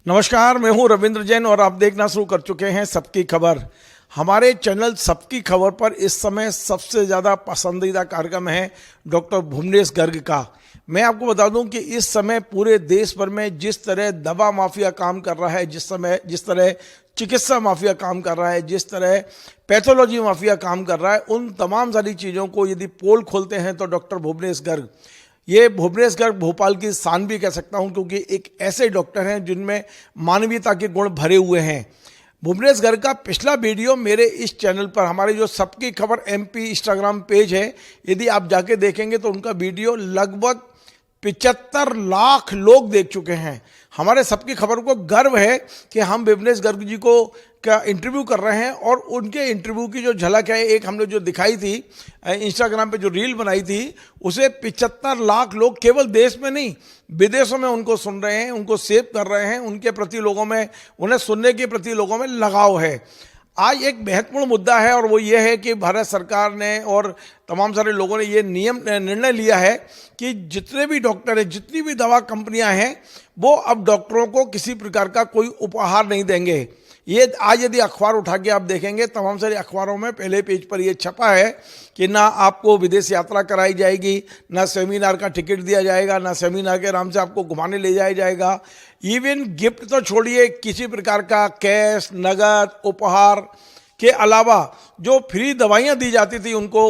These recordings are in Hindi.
नमस्कार, मैं हूं रविंद्र जैन और आप देखना शुरू कर चुके हैं सबकी खबर। हमारे चैनल सबकी खबर पर इस समय सबसे ज़्यादा पसंदीदा कार्यक्रम है डॉक्टर भुवनेश गर्ग का। मैं आपको बता दूं कि इस समय पूरे देश भर में जिस तरह दवा माफिया काम कर रहा है, जिस तरह चिकित्सा माफिया काम कर रहा है, जिस तरह पैथोलॉजी माफिया काम कर रहा है, उन तमाम सारी चीज़ों को यदि पोल खोलते हैं तो डॉक्टर भुवनेश गर्ग, ये भुवनेश गर्ग भोपाल की शान भी कह सकता हूं, क्योंकि एक ऐसे डॉक्टर हैं जिनमें मानवीयता के गुण भरे हुए हैं। भुवनेश गर्ग का पिछला वीडियो मेरे इस चैनल पर, हमारे जो सबकी खबर एमपी इंस्टाग्राम पेज है, यदि आप जाके देखेंगे तो उनका वीडियो लगभग 75 लाख लोग देख चुके हैं। हमारे सबकी खबर को गर्व है कि हम भुवनेश गर्ग जी को का इंटरव्यू कर रहे हैं और उनके इंटरव्यू की जो झलक है, एक हमने जो दिखाई थी इंस्टाग्राम पे, जो रील बनाई थी, उसे 75 लाख लोग केवल देश में नहीं विदेशों में उनको सुन रहे हैं, उनको सेव कर रहे हैं। उनके प्रति लोगों में, उन्हें सुनने के प्रति लोगों में लगाव है। आज एक महत्वपूर्ण मुद्दा है और वो ये है कि भारत सरकार ने और तमाम सारे लोगों ने ये निर्णय लिया है कि जितने भी डॉक्टर हैं, जितनी भी दवा कंपनियां हैं, वो अब डॉक्टरों को किसी प्रकार का कोई उपहार नहीं देंगे। ये आज यदि अखबार उठा के आप देखेंगे, तमाम सारे अखबारों में पहले पेज पर ये छपा है कि ना आपको विदेश यात्रा कराई जाएगी, ना सेमिनार का टिकट दिया जाएगा, ना सेमिनार के नाम से आपको घुमाने ले जाया जाएगा। इवन गिफ्ट तो छोड़िए, किसी प्रकार का कैश, नगद, उपहार के अलावा जो फ्री दवाइयाँ दी जाती थी उनको,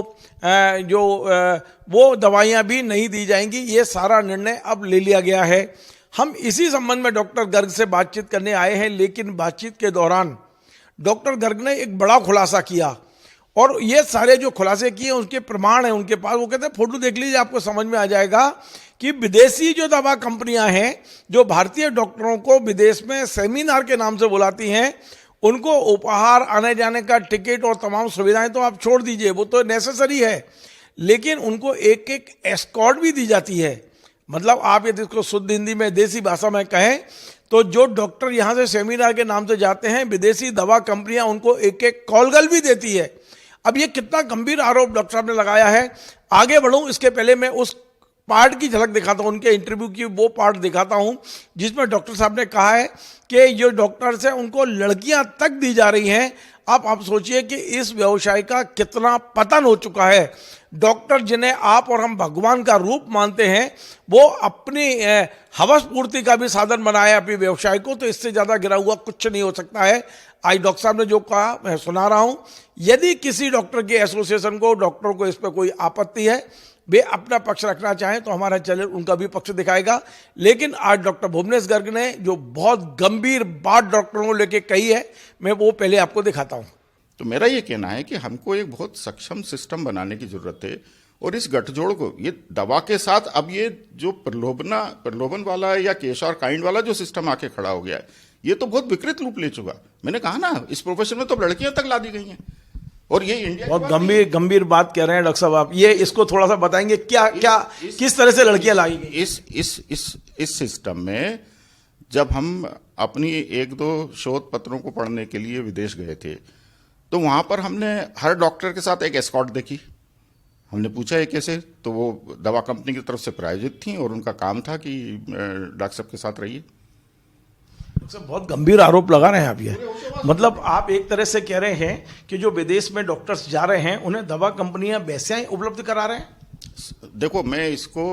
वो दवाइयाँ भी नहीं दी जाएंगी। ये सारा निर्णय अब ले लिया गया है। हम इसी संबंध में डॉक्टर गर्ग से बातचीत करने आए हैं, लेकिन बातचीत के दौरान डॉक्टर गर्ग ने एक बड़ा खुलासा किया और ये सारे जो खुलासे किए उसके प्रमाण हैं उनके पास। वो कहते हैं फोटो देख लीजिए, आपको समझ में आ जाएगा कि विदेशी जो दवा कंपनियां हैं, जो भारतीय डॉक्टरों को विदेश में सेमिनार के नाम से बुलाती हैं, उनको उपहार, आने जाने का टिकट और तमाम सुविधाएं तो आप छोड़ दीजिए, वो तो नेसेसरी है, लेकिन उनको एक एक एस्कॉर्ट भी दी जाती है। मतलब आप यदि इसको शुद्ध हिंदी में, देसी भाषा में कहें तो जो डॉक्टर यहाँ से सेमिनार के नाम से जाते हैं, विदेशी दवा कंपनियां उनको एक एक कॉलगल भी देती है। अब ये कितना गंभीर आरोप डॉक्टर साहब ने लगाया है। आगे बढ़ूं इसके पहले मैं उस पार्ट की झलक दिखाता हूं, उनके इंटरव्यू की वो पार्ट दिखाता हूं जिसमें डॉक्टर साहब ने कहा है कि जो डॉक्टर्स हैं उनको लड़कियां तक दी जा रही हैं। अब आप सोचिए कि इस व्यवसाय का कितना पतन हो चुका है। डॉक्टर जिन्हें आप और हम भगवान का रूप मानते हैं, वो अपनी हवस पूर्ति का भी साधन बनाया अपने व्यवसाय को, तो इससे ज़्यादा गिरा हुआ कुछ नहीं हो सकता है। आज डॉक्टर साहब ने जो कहा मैं सुना रहा हूँ। यदि किसी डॉक्टर के एसोसिएशन को, डॉक्टरों को इस पर कोई आपत्ति है, वे अपना पक्ष रखना चाहें तो हमारा चैनल उनका भी पक्ष दिखाएगा। लेकिन आज डॉक्टर भुवनेश गर्ग ने जो बहुत गंभीर बात डॉक्टरों को लेकर कही है, मैं वो पहले आपको दिखाता हूँ। तो मेरा ये कहना है कि हमको एक बहुत सक्षम सिस्टम बनाने की जरूरत है और इस गठजोड़ को, ये दवा के साथ अब ये जो प्रलोभन वाला या कैश और काइंड वाला जो सिस्टम आके खड़ा हो गया है, ये तो बहुत विकृत रूप ले चुका। मैंने कहा ना, इस प्रोफेशन में तो लड़कियां तक ला दी गई हैं और ये इंडिया बहुत गंभीर बात कह रहे हैं डॉक्टर साहब आप। ये इसको थोड़ा सा बताएंगे, किस तरह से लड़कियां लाई गई? इस सिस्टम में जब हम अपनी एक दो शोध पत्रों को पढ़ने के लिए विदेश गए थे, तो वहां पर हमने हर डॉक्टर के साथ एक एस्कॉर्ट देखी। हमने पूछा ये कैसे, तो वो दवा कंपनी की तरफ से प्रायोजित थी और उनका काम था कि डॉक्टर साहब के साथ रहिए। बहुत गंभीर आरोप लगा रहे हैं आप। ये मतलब आप एक तरह से कह रहे हैं कि जो विदेश में डॉक्टर्स जा रहे हैं उन्हें दवा कंपनियां वैसे उपलब्ध करा रहे हैं। देखो, मैं इसको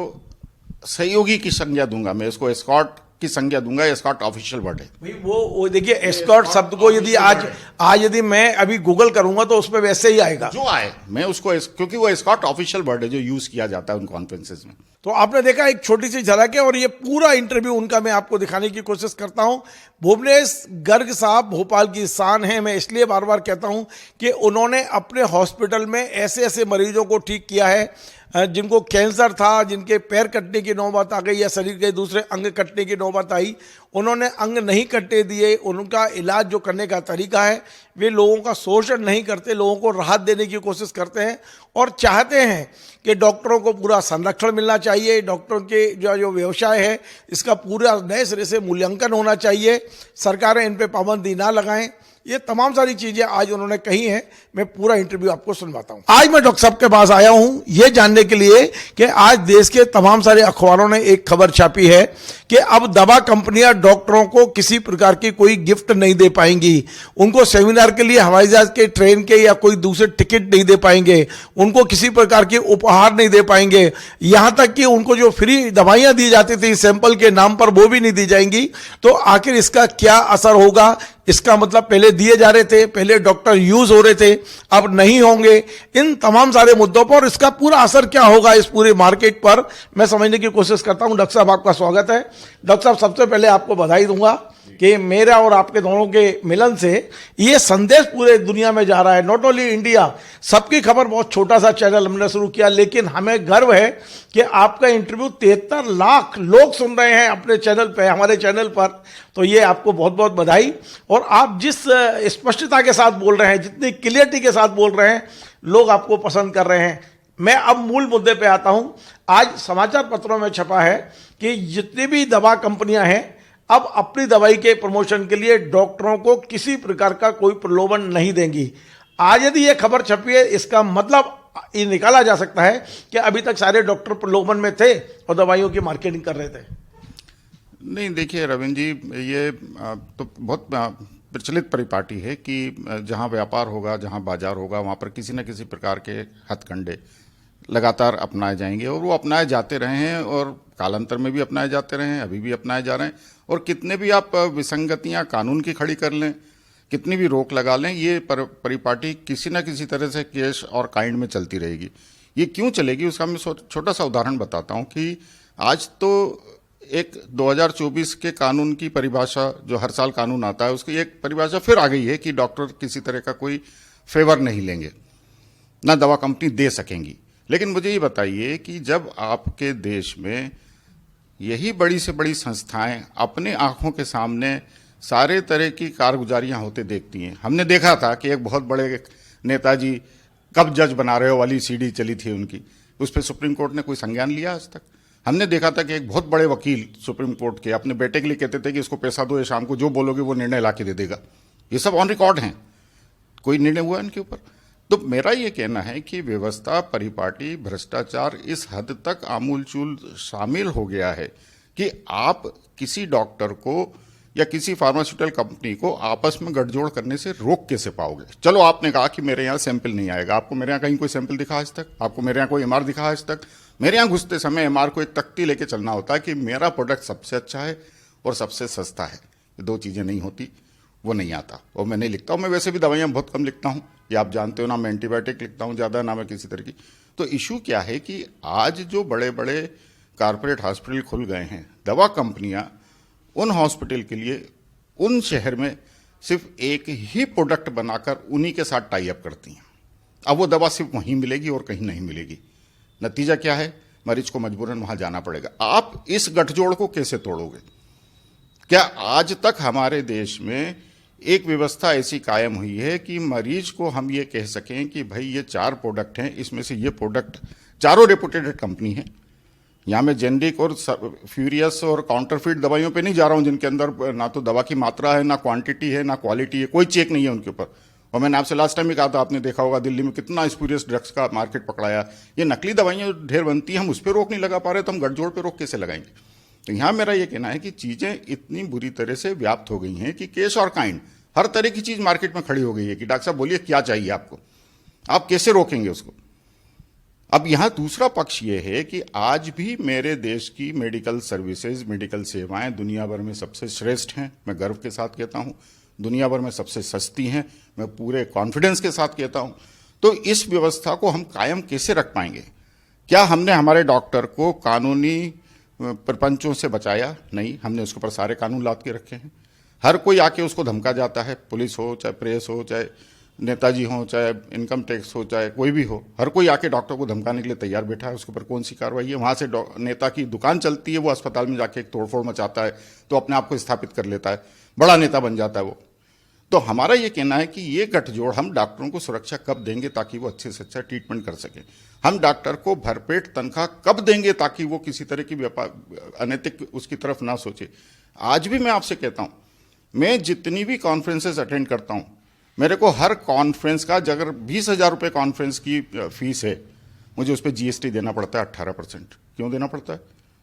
सहयोगी की संज्ञा दूंगा, मैं इसको एस्कॉर्ट की संज्ञा दूंगा। एस्कॉर्ट ऑफिशियल वर्ड है भाई। वो देखिए, एस्कॉर्ट शब्द को यदि आज यदि मैं अभी गूगल करूंगा तो उसमें वैसे ही आएगा जो आए। मैं उसको, क्योंकि वो एस्कॉर्ट ऑफिशियल वर्ड है जो यूज किया जाता है उन कॉन्फ्रेंसेस में। तो आपने देखा एक छोटी सी झलक है और ये पूरा इंटरव्यू उनका मैं आपको दिखाने की कोशिश करता हूं। भुवनेश गर्ग साहब भोपाल की शान है। मैं इसलिए बार बार कहता हूं कि उन्होंने अपने हॉस्पिटल में ऐसे ऐसे मरीजों को ठीक किया है जिनको कैंसर था, जिनके पैर कटने की नौबत आ गई या शरीर के दूसरे अंग कटने की नौबत आई, उन्होंने अंग नहीं कटने दिए। उनका इलाज जो करने का तरीका है, वे लोगों का शोषण नहीं करते, लोगों को राहत देने की कोशिश करते हैं और चाहते हैं कि डॉक्टरों को पूरा संरक्षण मिलना चाहिए। डॉक्टरों के जो व्यवसाय है, इसका पूरा नए सिरे से मूल्यांकन होना चाहिए। सरकारें इन पर पाबंदी ना लगाएं। ये तमाम सारी चीजें आज उन्होंने कही हैं। मैं पूरा इंटरव्यू आपको सुनवाता हूं। आज मैं डॉक्टर साहब के पास आया हूं ये जानने के लिए कि आज देश के तमाम सारे अखबारों ने एक खबर छापी है कि अब दवा कंपनियां डॉक्टरों को किसी प्रकार की कोई गिफ्ट नहीं दे पाएंगी। उनको सेमिनार के लिए हवाई जहाज के, ट्रेन के या कोई दूसरे टिकट नहीं दे पाएंगे। उनको किसी प्रकार के उपहार नहीं दे पाएंगे। यहां तक कि उनको जो फ्री दवाइयां दी जाती थी सैंपल के नाम पर, वो भी नहीं दी जाएंगी। तो आखिर इसका क्या असर होगा? इसका मतलब पहले दिए जा रहे थे, पहले डॉक्टर यूज हो रहे थे, अब नहीं होंगे। इन तमाम सारे मुद्दों पर इसका पूरा असर क्या होगा इस पूरे मार्केट पर, मैं समझने की कोशिश करता हूं। डॉक्टर साहब आपका स्वागत है। डॉक्टर साहब सबसे पहले आपको बधाई दूंगा कि मेरा और आपके दोनों के मिलन से ये संदेश पूरे दुनिया में जा रहा है, नॉट ओनली इंडिया। सबकी खबर बहुत छोटा सा चैनल हमने शुरू किया, लेकिन हमें गर्व है कि आपका इंटरव्यू 73 लाख लोग सुन रहे हैं अपने चैनल पे, हमारे चैनल पर। तो ये आपको बहुत बहुत बधाई। और आप जिस स्पष्टता के साथ बोल रहे हैं, जितनी क्लियरिटी के साथ बोल रहे हैं, लोग आपको पसंद कर रहे हैं। मैं अब मूल मुद्दे पे आता हूं। आज समाचार पत्रों में छपा है कि जितनी भी दवा कंपनियां हैं अब अपनी दवाई के प्रमोशन के लिए डॉक्टरों को किसी प्रकार का कोई प्रलोभन नहीं देंगी। आज यदि यह खबर छपी है, इसका मतलब ये निकाला जा सकता है कि अभी तक सारे डॉक्टर प्रलोभन में थे और दवाइयों की मार्केटिंग कर रहे थे। नहीं, देखिए रविंद्र जी, ये तो बहुत प्रचलित परिपाटी है कि जहाँ व्यापार होगा, जहाँ बाजार होगा, वहाँ पर किसी न किसी प्रकार के हथकंडे लगातार अपनाए जाएंगे और वो अपनाए जाते रहे हैं और कालांतर में भी अपनाए जाते रहे हैं, अभी भी अपनाए जा रहे हैं। और कितने भी आप विसंगतियां कानून की खड़ी कर लें, कितनी भी रोक लगा लें, ये परिपाटी किसी न किसी तरह से केस और काइंड में चलती रहेगी। ये क्यों चलेगी उसका मैं छोटा सा उदाहरण बताता हूं कि आज तो एक 2024 के कानून की परिभाषा, जो हर साल कानून आता है, उसकी एक परिभाषा फिर आ गई है कि डॉक्टर किसी तरह का कोई फेवर नहीं लेंगे, ना दवा कंपनी दे सकेंगी। लेकिन मुझे ये बताइए कि जब आपके देश में यही बड़ी से बड़ी संस्थाएं अपने आंखों के सामने सारे तरह की कारगुजारियां होते देखती हैं। हमने देखा था कि एक बहुत बड़े नेताजी कब जज बना रहे हो वाली सीडी चली थी उनकी, उस पर सुप्रीम कोर्ट ने कोई संज्ञान लिया आज तक? हमने देखा था कि एक बहुत बड़े वकील सुप्रीम कोर्ट के अपने बेटे के लिए कहते थे कि इसको पैसा दो, ये शाम को जो बोलोगे वो निर्णय ला के दे देगा। ये सब ऑन रिकॉर्ड हैं, कोई निर्णय हुआ इनके ऊपर? तो मेरा ये कहना है कि व्यवस्था, परिपाटी, भ्रष्टाचार इस हद तक आमूलचूल शामिल हो गया है कि आप किसी डॉक्टर को या किसी फार्मास्यूटिकल कंपनी को आपस में गठजोड़ करने से रोक कैसे पाओगे? चलो, आपने कहा कि मेरे यहाँ सैंपल नहीं आएगा। आपको मेरे यहाँ कहीं कोई सैंपल दिखा आज तक? आपको मेरे यहाँ कोई एमआर दिखा आज तक? मेरे यहाँ घुसते समय एमआर को एक तख्ती लेके चलना होता है कि मेरा प्रोडक्ट सबसे अच्छा है और सबसे सस्ता है। ये दो चीजें नहीं होती, वो नहीं आता। और मैं नहीं लिखता हूँ, मैं वैसे भी दवाइयाँ बहुत कम लिखता हूँ, ये आप जानते हो ना। मैं एंटीबायोटिक लिखता हूँ ज़्यादा, ना मैं किसी तरह की। तो इशू क्या है कि आज जो बड़े बड़े कारपोरेट हॉस्पिटल खुल गए हैं, दवा कंपनियां उन हॉस्पिटल के लिए उन शहर में सिर्फ एक ही प्रोडक्ट बनाकर उन्हीं के साथ टाई अप करती हैं। अब वो दवा सिर्फ वहीं मिलेगी और कहीं नहीं मिलेगी। नतीजा क्या है? मरीज को मजबूरन वहां जाना पड़ेगा। आप इस गठजोड़ को कैसे तोड़ोगे? क्या आज तक हमारे देश में एक व्यवस्था ऐसी कायम हुई है कि मरीज को हम ये कह सकें कि भाई ये 4 प्रोडक्ट हैं, इसमें से ये प्रोडक्ट चारों रेपुटेड कंपनी है। यहाँ मैं जेनरिक और फ्यूरियस और काउंटरफिट दवाइयों पे नहीं जा रहा हूँ, जिनके अंदर ना तो दवा की मात्रा है, ना क्वांटिटी है, ना क्वालिटी है, कोई चेक नहीं है उनके ऊपर। और मैंने आपसे लास्ट टाइम भी कहा था, आपने देखा होगा दिल्ली में कितना स्पूरियस ड्रग्स का मार्केट पकड़ाया। ये नकली दवाइयाँ ढेर बनती हैं, हम उस पर रोक नहीं लगा पा रहे, तो हम गठजोड़ पे रोक कैसे लगाएंगे? तो यहाँ मेरा ये कहना है कि चीजें इतनी बुरी तरह से व्याप्त हो गई हैं कि केस और काइंड हर तरह की चीज मार्केट में खड़ी हो गई है कि डॉक्टर साहब बोलिए क्या चाहिए आपको, आप कैसे रोकेंगे उसको? अब यहां दूसरा पक्ष यह है कि आज भी मेरे देश की मेडिकल सर्विसेज, मेडिकल सेवाएं दुनिया भर में सबसे श्रेष्ठ हैं। मैं गर्व के साथ कहता हूं, दुनिया भर में सबसे सस्ती हैं, मैं पूरे कॉन्फिडेंस के साथ कहता हूं। तो इस व्यवस्था को हम कायम कैसे रख पाएंगे? क्या हमने हमारे डॉक्टर को कानूनी प्रपंचों से बचाया? नहीं, हमने उसके ऊपर सारे कानून लाद के रखे हैं। हर कोई आके उसको धमका जाता है, पुलिस हो, चाहे प्रेस हो, चाहे नेताजी हो, चाहे इनकम टैक्स हो, चाहे कोई भी हो, हर कोई आके डॉक्टर को धमकाने के लिए तैयार बैठा है। उसके ऊपर कौन सी कार्रवाई है? वहां से नेता की दुकान चलती है, वो अस्पताल में जाके एक तोड़फोड़ मचाता है तो अपने आप को स्थापित कर लेता है, बड़ा नेता बन जाता है वो। तो हमारा ये कहना है कि ये गठजोड़ हम डॉक्टरों को सुरक्षा कब देंगे ताकि वो अच्छे से अच्छा ट्रीटमेंट कर सके? हम डॉक्टर को भरपेट तनख्वाह कब देंगे ताकि वो किसी तरह की व्यापार अनैतिक उसकी तरफ ना सोचे? आज भी मैं आपसे कहता हूं मैं जितनी भी कॉन्फ्रेंसेस अटेंड करता हूं, मेरे को हर कॉन्फ्रेंस का अगर 20,000 रुपये कॉन्फ्रेंस की फीस है, मुझे उस पर जीएसटी देना पड़ता है 18%। क्यों देना पड़ता है?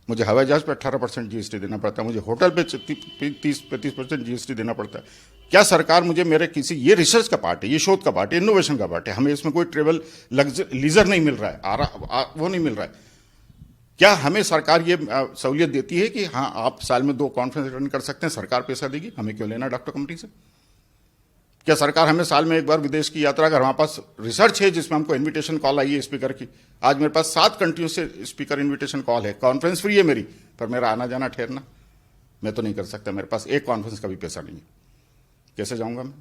मुझे हवाई जहाज पे 18% जीएसटी देना पड़ता है, मुझे होटल पे 30-35% जीएसटी देना पड़ता है। क्या सरकार मुझे मेरे किसी, ये रिसर्च का पार्ट है, ये शोध का पार्ट है, इनोवेशन का पार्ट है, हमें इसमें कोई ट्रेवल लीजर नहीं मिल रहा है, वो नहीं मिल रहा है। क्या हमें सरकार ये सहूलियत देती है कि हाँ आप साल में 2 कॉन्फ्रेंस अटेंड कर सकते हैं, सरकार पैसा देगी, हमें क्यों लेना डॉक्टर कंपनी से? क्या सरकार हमें साल में एक बार विदेश की यात्रा, अगर हमारे पास रिसर्च है जिसमें हमको इनविटेशन कॉल आई है स्पीकर की, आज मेरे पास 7 कंट्रियों से स्पीकर इनविटेशन कॉल है, कॉन्फ्रेंस फ्री है मेरी, पर मेरा आना जाना ठहरना मैं तो नहीं कर सकता, मेरे पास एक कॉन्फ्रेंस का भी पैसा नहीं है, कैसे जाऊंगा मैं?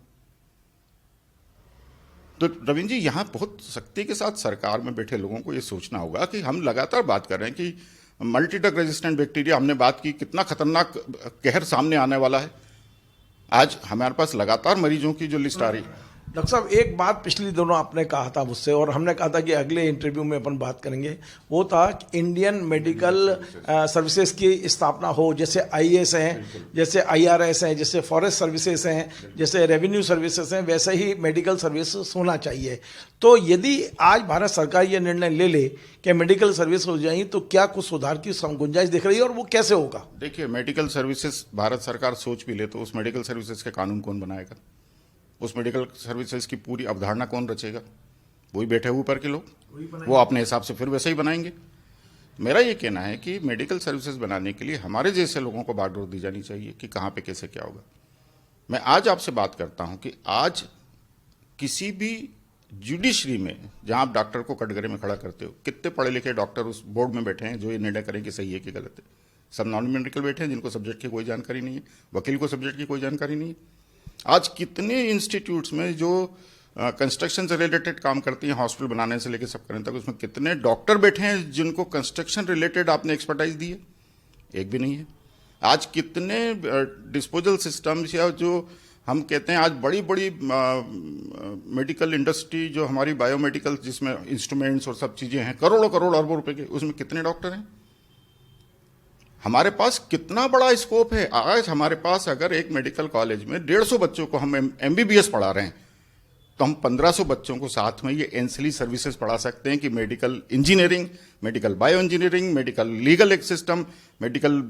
तो रविंद्र जी, यहां बहुत सख्ती के साथ सरकार में बैठे लोगों को यह सोचना होगा कि हम लगातार बात कर रहे हैं कि मल्टी ड्रग रेजिस्टेंट बैक्टीरिया, हमने बात की, कितना खतरनाक कहर सामने आने वाला है। आज हमारे पास लगातार मरीजों की जो लिस्ट आ रही है। डॉक्टर साहब, एक बात पिछली दोनों आपने कहा था मुझसे, और हमने कहा था कि अगले इंटरव्यू में अपन बात करेंगे, वो था कि इंडियन मेडिकल सर्विसेज की स्थापना हो, जैसे आईएएस हैं, जैसे आईआरएस हैं, जैसे फॉरेस्ट सर्विसेज हैं, जैसे रेवेन्यू सर्विसेज हैं, वैसे ही मेडिकल सर्विसेज होना चाहिए। तो यदि आज भारत सरकार ये निर्णय ले ले कि मेडिकल सर्विस हो जाए, तो क्या कुछ सुधार की गुंजाइश दिख रही है, और वो कैसे होगा? देखिए, मेडिकल सर्विसेज भारत सरकार सोच भी ले तो उस मेडिकल सर्विसेज के कानून कौन बनाएगा? उस मेडिकल सर्विसेज की पूरी अवधारणा कौन रचेगा? वही बैठे हुए ऊपर के लोग, वो अपने हिसाब से फिर वैसे ही बनाएंगे। मेरा ये कहना है कि मेडिकल सर्विसेज बनाने के लिए हमारे जैसे लोगों को बागडोर दी जानी चाहिए कि कहाँ पे कैसे क्या होगा। मैं आज आपसे बात करता हूँ कि आज किसी भी जुडिशरी में जहाँ आप डॉक्टर को कटघरे में खड़ा करते हो, कितने पढ़े लिखे डॉक्टर उस बोर्ड में बैठे हैं जो ये निर्णय करें कि सही है कि गलत है? सब नॉन मेडिकल बैठे हैं जिनको सब्जेक्ट की कोई जानकारी नहीं है, वकील को सब्जेक्ट की कोई जानकारी नहीं है। आज कितने इंस्टीट्यूट्स में जो कंस्ट्रक्शन से रिलेटेड काम करती हैं, हॉस्पिटल बनाने से लेकर सब करने तक, उसमें कितने डॉक्टर बैठे हैं जिनको कंस्ट्रक्शन रिलेटेड आपने एक्सपर्टाइज दी है? एक भी नहीं है। आज कितने डिस्पोजल सिस्टम्स या जो हम कहते हैं आज बड़ी बड़ी मेडिकल इंडस्ट्री जो हमारी बायोमेडिकल, जिसमें इंस्ट्रूमेंट्स और सब चीज़ें हैं, करोड़ों करोड़ अरबों रुपए के, उसमें कितने डॉक्टर हैं? हमारे पास कितना बड़ा स्कोप है। आज हमारे पास अगर एक मेडिकल कॉलेज में 150 बच्चों को हम एमबीबीएस पढ़ा रहे हैं, तो हम 1500 बच्चों को साथ में ये एंसिलरी सर्विसेज पढ़ा सकते हैं कि medical engineering, medical bio engineering, medical legal एक सिस्टम, मेडिकल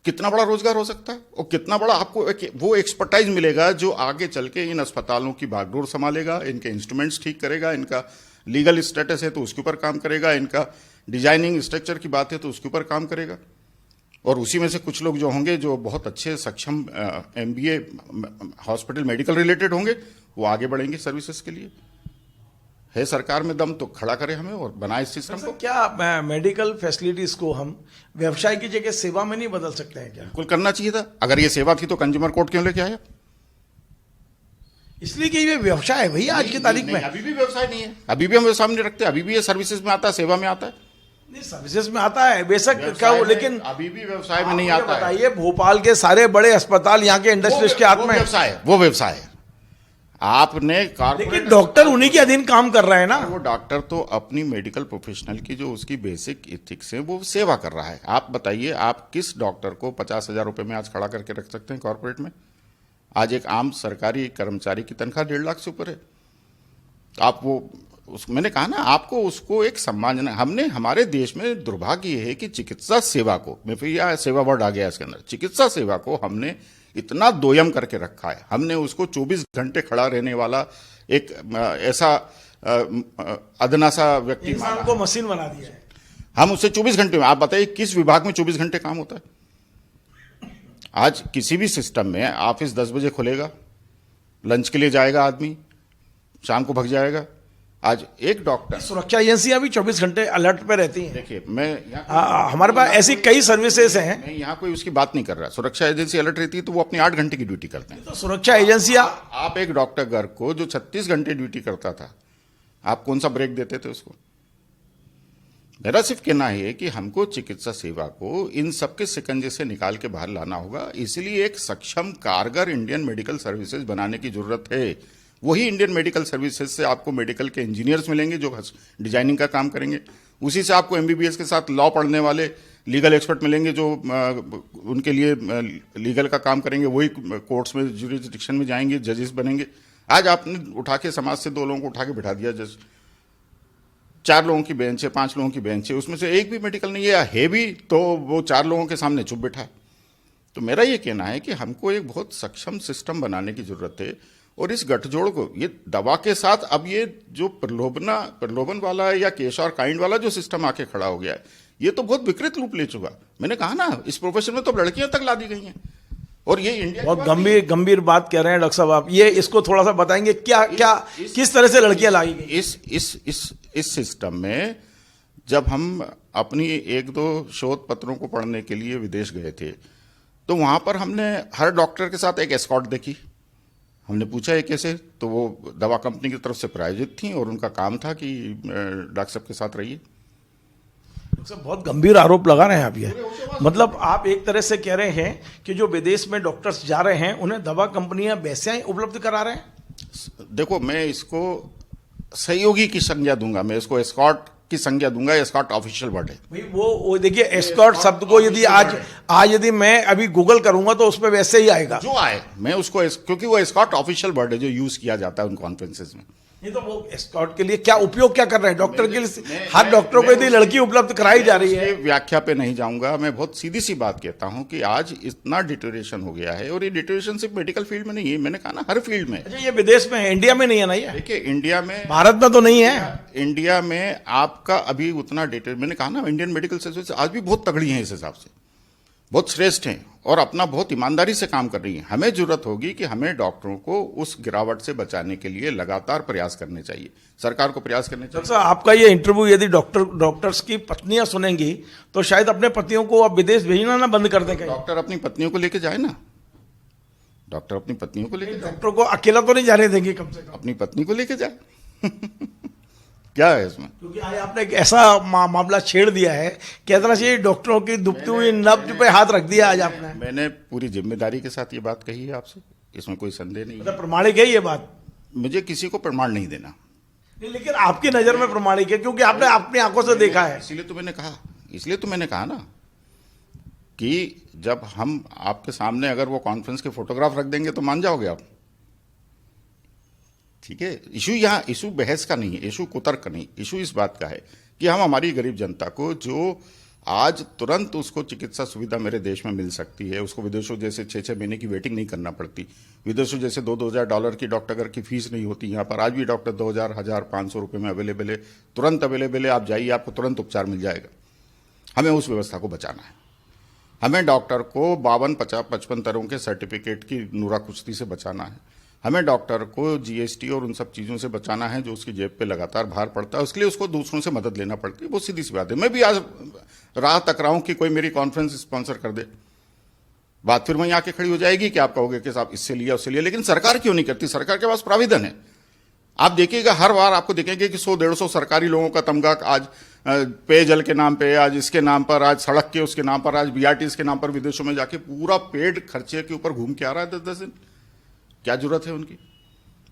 कितना बड़ा रोजगार हो सकता है, और कितना बड़ा आपको वो एक्सपर्टाइज मिलेगा जो आगे चल के इन अस्पतालों की बागडोर संभालेगा, इनके इंस्ट्रूमेंट्स ठीक करेगा, इनका लीगल स्टेटस है तो उसके ऊपर काम करेगा, इनका डिजाइनिंग स्ट्रक्चर की बात है तो उसके ऊपर काम करेगा। और उसी में से कुछ लोग जो होंगे जो बहुत अच्छे सक्षम एमबीए हॉस्पिटल मेडिकल रिलेटेड होंगे, वो आगे बढ़ेंगे सर्विसेज के लिए। है सरकार में दम तो खड़ा करे हमें और बनाए इस सिस्टम को। क्या मेडिकल फैसिलिटीज को हम व्यवसाय की जगह सेवा में नहीं बदल सकते हैं क्या? बिल्कुल करना चाहिए था। अगर ये सेवा थी तो कंज्यूमर कोर्ट क्यों लेके आया? इसलिए कि ये व्यवसाय है भैया आज की तारीख में। अभी भी व्यवसाय नहीं है, अभी भी हम व्यवसाय नहीं रखते, अभी भी ये सर्विसेज में आता है, सेवा में आता है। नहीं, सर्विसेज में आता है बेशक क्या हो, लेकिन अभी भी व्यवसाय में नहीं आता है। बताइए, भोपाल के सारे बड़े अस्पताल यहाँ के इंडस्ट्रीज के हाथ में व्यवसाय, वो व्यवसाय है। आपने लेकिन डॉक्टर उन्हीं के अधीन काम कर रहे हैं ना। वो डॉक्टर तो अपनी मेडिकल प्रोफेशनल की जो उसकी बेसिक एथिक्स है वो सेवा कर रहा है। आप बताइए, आप किस डॉक्टर को 50,000 रुपए में आज खड़ा करके रख सकते हैं कॉर्पोरेट में? आज एक आम सरकारी कर्मचारी की तनख्वाह 1.5 लाख से ऊपर है। आप वो मैंने कहा ना आपको, उसको एक सम्मान। हमने हमारे देश में दुर्भाग्य ये है कि चिकित्सा सेवा को, मैं फिर यह सेवा वर्ड आ गया इसके अंदर, चिकित्सा सेवा को हमने इतना दोयम करके रखा है। हमने उसको 24 घंटे खड़ा रहने वाला एक ऐसा अदना सा व्यक्ति इंसान को मशीन बना दिया है। हम उससे 24 घंटे में, आप बताइए किस विभाग में 24 घंटे काम होता है? आज किसी भी सिस्टम में ऑफिस 10 बजे खुलेगा, लंच के लिए जाएगा आदमी, शाम को भग जाएगा। आज एक डॉक्टर, सुरक्षा एजेंसियां भी 24 घंटे अलर्ट पे रहती हैं। देखिए, मैं हमारे पास ऐसी कई सर्विसेज हैं। मैं यहाँ कोई उसकी बात नहीं कर रहा। सुरक्षा एजेंसी अलर्ट रहती है तो वो अपनी 8 घंटे की ड्यूटी करते हैं। तो सुरक्षा एजेंसियां, आप एक डॉक्टर को जो 36 घंटे ड्यूटी करता था, आप कौन सा ब्रेक देते थे उसको? मेरा सिर्फ कहना है कि हमको चिकित्सा सेवा को इन सबके शिकंजे से निकाल के बाहर लाना होगा। इसलिए एक सक्षम कारगर इंडियन मेडिकल सर्विसेज बनाने की जरूरत है। वही इंडियन मेडिकल सर्विसेज से आपको मेडिकल के इंजीनियर्स मिलेंगे जो डिजाइनिंग का काम करेंगे। उसी से आपको एमबीबीएस के साथ लॉ पढ़ने वाले लीगल एक्सपर्ट मिलेंगे जो उनके लिए लीगल का काम करेंगे, वही कोर्ट्स में ज्यूरिसडिक्शन में जाएंगे, जजेस बनेंगे। आज आपने उठा के समाज से 2 लोगों को उठा के बिठा दिया जज, 4 लोगों की बेंच है, 5 लोगों की बेंच है, उसमें से एक भी मेडिकल नहीं है भी तो वो 4 लोगों के सामने चुप बैठा है। तो मेरा ये कहना है कि हमको एक बहुत सक्षम सिस्टम बनाने की जरूरत है, और इस गठजोड़ को ये दवा के साथ अब ये जो प्रलोभन वाला या केश और काइंड वाला जो सिस्टम आके खड़ा हो गया है, ये तो बहुत विकृत रूप ले चुका। मैंने कहा ना, इस प्रोफेशन में तो लड़कियां तक ला दी गई हैं, और ये इंडिया बहुत गंभीर बात कह रहे हैं डॉक्टर साहब आप। ये इसको थोड़ा सा बताएंगे, किस तरह से लड़कियां लाई गई? इस सिस्टम में जब हम अपनी 1-2 शोध पत्रों को पढ़ने के लिए विदेश गए थे, तो वहां पर हमने हर डॉक्टर के साथ एक एस्कॉर्ट देखी। हमने पूछा ये कैसे, तो वो दवा कंपनी की तरफ से प्रायोजित थी और उनका काम था कि डॉक्टर साहब के साथ रहिए। बहुत गंभीर आरोप लगा रहे हैं आप ये। मतलब आप एक तरह से कह रहे हैं कि जो विदेश में डॉक्टर्स जा रहे हैं उन्हें दवा कंपनियां वैसे उपलब्ध करा रहे हैं। देखो, मैं इसको सहयोगी की संज्ञा दूंगा, मैं इसको एस्कॉर्ट की संज्ञा दूंगा। एस्कॉर्ट ऑफिशियल वर्ड है भाई। वो देखिए, एस्कॉर्ट शब्द को यदि आज यदि मैं अभी गूगल करूंगा तो उसमें वैसे ही आएगा जो आए। मैं उसको, क्योंकि वो एस्कॉर्ट ऑफिशियल वर्ड है जो यूज किया जाता है उन कॉन्फ्रेंसेस में। नहीं तो वो एस्कॉर्ट के लिए क्या उपयोग क्या कर रहे हैं डॉक्टर के लिए? हर डॉक्टरों को यदि लड़की उपलब्ध कराई जा रही है। व्याख्या पे नहीं जाऊंगा, मैं बहुत सीधी सी बात कहता हूं कि आज इतना डिटोरेशन हो गया है, और ये डिटोरेशन सिर्फ मेडिकल फील्ड में नहीं है, मैंने कहा ना हर फील्ड में। अच्छा, ये विदेश में है, इंडिया में नहीं है ना? ये देखिए, इंडिया में, भारत में तो नहीं है। इंडिया में आपका अभी उतना मैंने कहा ना, इंडियन मेडिकल सर्विस आज भी बहुत तगड़ी है, इस हिसाब से बहुत श्रेष्ठ हैं और अपना बहुत ईमानदारी से काम कर रही हैं। हमें जरूरत होगी कि हमें डॉक्टरों को उस गिरावट से बचाने के लिए लगातार प्रयास करने चाहिए, सरकार को प्रयास करने चाहिए। डॉक्टर साहब, आपका ये इंटरव्यू यदि डॉक्टर्स की पत्नियां सुनेंगी तो शायद अपने पतियों को अब विदेश भेजना ना बंद कर देंगे। डॉक्टर अपनी पत्नियों को लेके जाए ना, डॉक्टर अपनी पत्नियों को लेके जाए। डॉक्टर को अकेला तो नहीं जाने देंगे, कम से कम अपनी पत्नी को लेके जाए। क्या है इसमें? क्योंकि आज आपने एक ऐसा मामला छेड़ दिया है, कहना चाहिए डॉक्टरों की दुबती हुई नब्ज पे हाथ रख दिया आज आपने। मैंने पूरी जिम्मेदारी के साथ ये बात कही है आपसे, इसमें कोई संदेह नहीं है। प्रमाणिक है ये बात? मुझे किसी को प्रमाण नहीं देना, लेकिन आपकी नजर में प्रमाणिक है क्योंकि आपने अपनी आंखों से देखा है। इसलिए तो मैंने कहा ना कि जब हम आपके सामने अगर वो कॉन्फ्रेंस के फोटोग्राफ रख देंगे तो मान जाओगे आप। ठीक है, इशू बहस का नहीं है, इशू कुतर्क का नहीं, इशू इस बात का है कि हम हमारी गरीब जनता को जो आज तुरंत उसको चिकित्सा सुविधा मेरे देश में मिल सकती है, उसको विदेशों जैसे 6-6 महीने की वेटिंग नहीं करना पड़ती, विदेशों जैसे $2,000 की डॉक्टर की फीस नहीं होती। यहाँ पर आज भी डॉक्टर 2,000, 1,500 रुपये में अवेलेबल है, तुरंत अवेलेबल है, आप जाइए आपको तुरंत उपचार मिल जाएगा। हमें उस व्यवस्था को बचाना है। हमें डॉक्टर को 52, 50, 55 तरह के सर्टिफिकेट की नूरा कुश्ती से बचाना है। हमें डॉक्टर को जीएसटी और उन सब चीज़ों से बचाना है जो उसकी जेब पे लगातार भार पड़ता है, उसके लिए उसको दूसरों से मदद लेना पड़ती है। बहुत सीधी सी बात है। मैं भी आज राह तक रहा हूं कि कोई मेरी कॉन्फ्रेंस स्पॉन्सर कर दे, बात फिर वहीं आके खड़ी हो जाएगी कि आप कहोगे कि साहब इससे लिया उससे लिया, लेकिन सरकार क्यों नहीं करती? सरकार के पास प्राविधान है। आप देखिएगा, हर बार आपको देखेंगे कि 100-150 सरकारी लोगों का तमगा आज पेयजल के नाम पे, आज इसके नाम पर, आज सड़क के उसके नाम पर, आज बीआरटीएस के नाम पर विदेशों में जाके पूरा पेड खर्चे के ऊपर घूम के आ रहा है 10-10 दिन। क्या जरूरत है उनकी?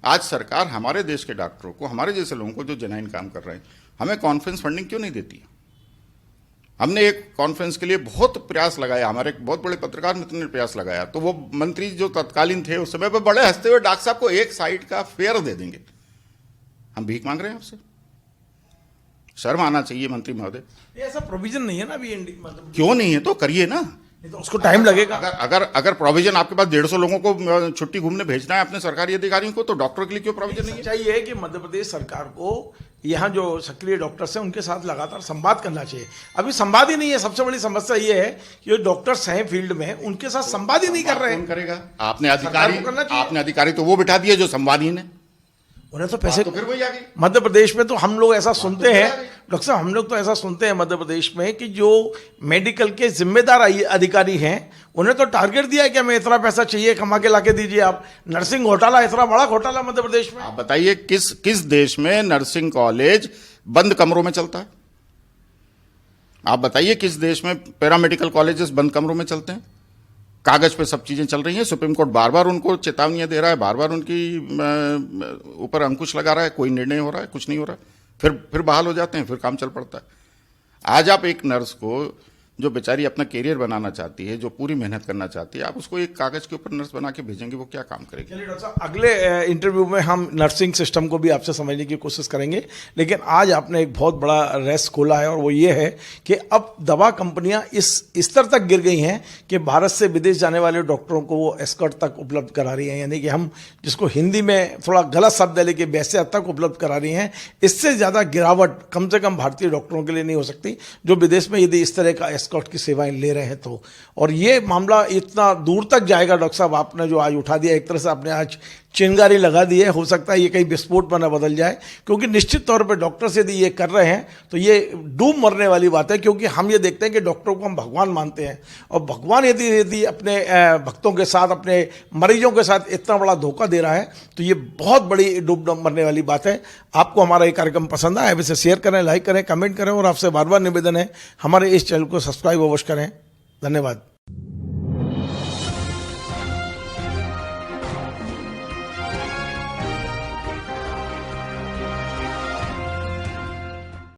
आज सरकार हमारे देश के डॉक्टरों को, हमारे जैसे लोगों को जो जेन्युइन काम कर रहे हैं, हमें कॉन्फ्रेंस फंडिंग क्यों नहीं देती? हमने एक कॉन्फ्रेंस के लिए बहुत प्रयास लगाया, हमारे एक बहुत बड़े पत्रकार मित्र ने प्रयास लगाया, तो वो मंत्री जो तत्कालीन थे उस समय पर बड़े हंसते हुए डॉक्टर साहब को एक साइड का फेयर दे देंगे। हम भीख मांग रहे हैं आपसे? शर्म आना चाहिए मंत्री महोदय। ऐसा प्रोविजन नहीं है ना अभी मतलब। क्यों नहीं है? तो करिए ना, तो उसको टाइम लगेगा। अगर प्रोविजन आपके पास 150 लोगों को छुट्टी घूमने भेजना है अपने सरकारी अधिकारियों को, तो डॉक्टर के लिए क्यों प्रोविजन नहीं है? चाहिए है कि मध्य प्रदेश सरकार को यहाँ जो सक्रिय डॉक्टर्स हैं उनके साथ लगातार संवाद करना चाहिए। अभी संवाद ही नहीं है। सबसे बड़ी समस्या ये है कि जो डॉक्टर्स हैं फील्ड में उनके साथ संवाद ही नहीं कर रहे हैं। कौन करेगा? आपने अधिकारी तो वो बिठा दिए जो संवादहीन है, उन्हें तो पैसे तो फिर वही आ गई। मध्य प्रदेश में तो हम लोग ऐसा सुनते हैं डॉक्टर साहब, हम लोग तो ऐसा सुनते हैं मध्य प्रदेश में कि जो मेडिकल के जिम्मेदार अधिकारी हैं उन्हें तो टारगेट दिया है कि हमें इतना पैसा चाहिए, कमा के लाके दीजिए आप। नर्सिंग घोटाला, इतना बड़ा घोटाला मध्य प्रदेश में। आप बताइए किस देश में नर्सिंग कॉलेज बंद कमरों में चलता है? आप बताइए किस देश में पैरामेडिकल कॉलेजेस बंद कमरों में चलते हैं? कागज पे सब चीजें चल रही हैं। सुप्रीम कोर्ट बार बार उनको चेतावनियां दे रहा है, बार बार उनकी ऊपर अंकुश लगा रहा है, कोई निर्णय हो रहा है, कुछ नहीं हो रहा है। फिर बहाल हो जाते हैं, फिर काम चल पड़ता है। आज आप एक नर्स को जो बेचारी अपना कैरियर बनाना चाहती है, जो पूरी मेहनत करना चाहती है, आप उसको एक कागज के ऊपर नर्स बना के भेजेंगे, वो क्या काम करेगी? चलिए डॉक्टर साहब, अगले इंटरव्यू में हम नर्सिंग सिस्टम को भी आपसे समझने की कोशिश करेंगे, लेकिन आज आपने एक बहुत बड़ा रेस खोला है और वो ये है कि अब दवा कंपनियां इस स्तर तक गिर गई हैं कि भारत से विदेश जाने वाले डॉक्टरों को वो एस्कॉर्ट तक उपलब्ध करा रही हैं, यानी कि हम जिसको हिंदी में थोड़ा गलत शब्द है लेकिन वैसे तक उपलब्ध करा रही हैं। इससे ज़्यादा गिरावट कम से कम भारतीय डॉक्टरों के लिए नहीं हो सकती जो विदेश में यदि इस तरह का एस्कॉर्ट की सेवाएं ले रहे हैं तो। और ये मामला इतना दूर तक जाएगा डॉक्टर साहब, आपने जो आज उठा दिया, एक तरह से आपने आज चिंगारी लगा दी है। हो सकता है ये कहीं विस्फोट में न बदल जाए, क्योंकि निश्चित तौर पर डॉक्टर्स यदि ये कर रहे हैं तो ये डूब मरने वाली बात है, क्योंकि हम ये देखते हैं कि डॉक्टरों को हम भगवान मानते हैं और भगवान यदि अपने भक्तों के साथ, अपने मरीजों के साथ इतना बड़ा धोखा दे रहा है तो ये बहुत बड़ी डूब मरने वाली बात है। आपको हमारा ये कार्यक्रम पसंद आया, वैसे शेयर करें, लाइक करें, कमेंट करें और आपसे बार बार निवेदन है हमारे इस चैनल को सब्सक्राइब अवश्य करें। धन्यवाद।